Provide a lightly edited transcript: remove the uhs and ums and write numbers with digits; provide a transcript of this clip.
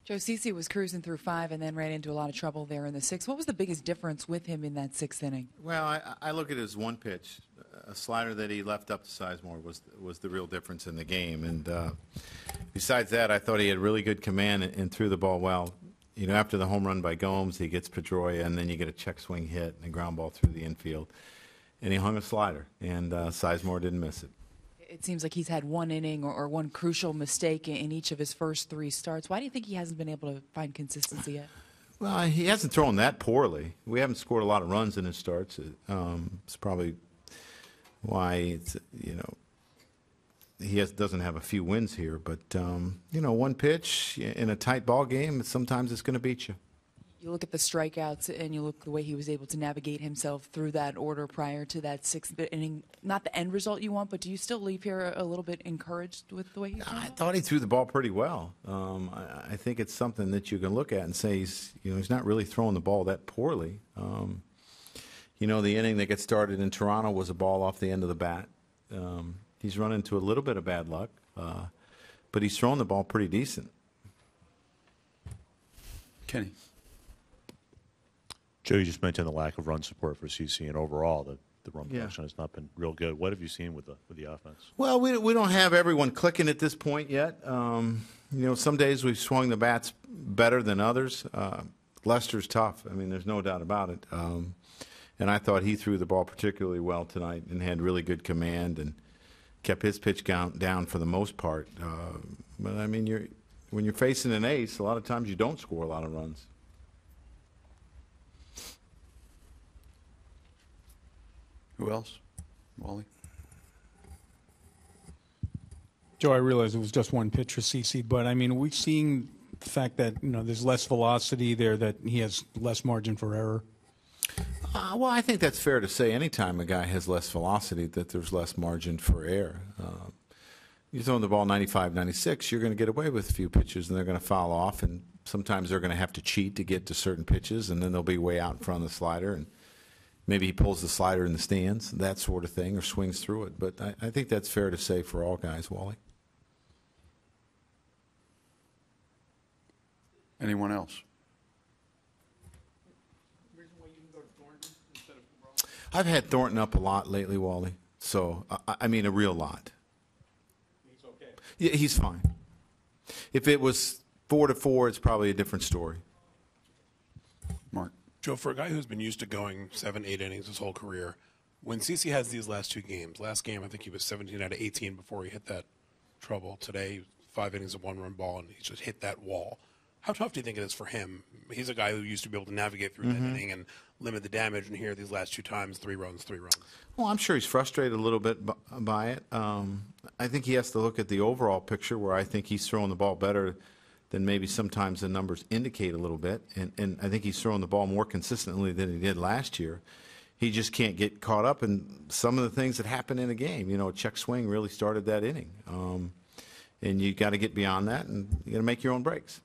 Joe, CC was cruising through 5 and then ran into a lot of trouble there in the 6th. What was the biggest difference with him in that 6th inning? Well, I look at it as one pitch. A slider that he left up to Sizemore was the real difference in the game. And besides that, I thought he had really good command and threw the ball well. You know, after the home run by Gomes, he gets Pedroia, and then you get a check swing hit and a ground ball through the infield. And he hung a slider, and Sizemore didn't miss it. It seems like he's had one inning or one crucial mistake in each of his first 3 starts. Why do you think he hasn't been able to find consistency yet? Well, he hasn't thrown that poorly. We haven't scored a lot of runs in his starts. It's probably why it's, you know, he doesn't have a few wins here. But, you know, one pitch in a tight ball game, sometimes it's going to beat you. You look at the strikeouts and you look at the way he was able to navigate himself through that order prior to that 6th inning. Not the end result you want, but do you still leave here a little bit encouraged with the way he's I thought he threw the ball pretty well. I think it's something that you can look at and say he's not really throwing the ball that poorly. You know, the inning that gets started in Toronto was a ball off the end of the bat. He's run into a little bit of bad luck, but he's throwing the ball pretty decent. Kenny. Joe, you just mentioned the lack of run support for CC, and overall the run production has not been real good. What have you seen with the offense? Well, we don't have everyone clicking at this point yet. You know, some days we've swung the bats better than others. Lester's tough. I mean, there's no doubt about it. And I thought he threw the ball particularly well tonight and had really good command and kept his pitch count down for the most part. But, I mean, when you're facing an ace, a lot of times you don't score a lot of runs. Who else? Wally? Joe, I realize it was just one pitch for CC, but, I mean, are we seeing the fact that, you know, there's less velocity there, that he has less margin for error? Well, I think that's fair to say. Anytime a guy has less velocity, that there's less margin for error. You're throwing the ball 95, 96, you're going to get away with a few pitches, and they're going to foul off, and sometimes they're going to have to cheat to get to certain pitches, and then they'll be way out in front of the slider, and maybe he pulls the slider in the stands, that sort of thing, or swings through it. But I think that's fair to say for all guys, Wally. Anyone else? I've had Thornton up a lot lately, Wally. So, I mean, a real lot. He's okay. Yeah, he's fine. If it was 4-4, it's probably a different story. Mark. Joe, for a guy who's been used to going 7, 8 innings his whole career, when CC has these last 2 games, last game I think he was 17 out of 18 before he hit that trouble. Today, 5 innings of 1-run ball, and he just hit that wall. How tough do you think it is for him? He's a guy who used to be able to navigate through that inning and limit the damage, and here these last 2 times, 3 runs. Well, I'm sure he's frustrated a little bit by it. I think he has to look at the overall picture, where I think he's throwing the ball better than maybe sometimes the numbers indicate a little bit. And I think he's throwing the ball more consistently than he did last year. He just can't get caught up in some of the things that happen in a game. You know, a check swing really started that inning. And you got to get beyond that, and you got to make your own breaks.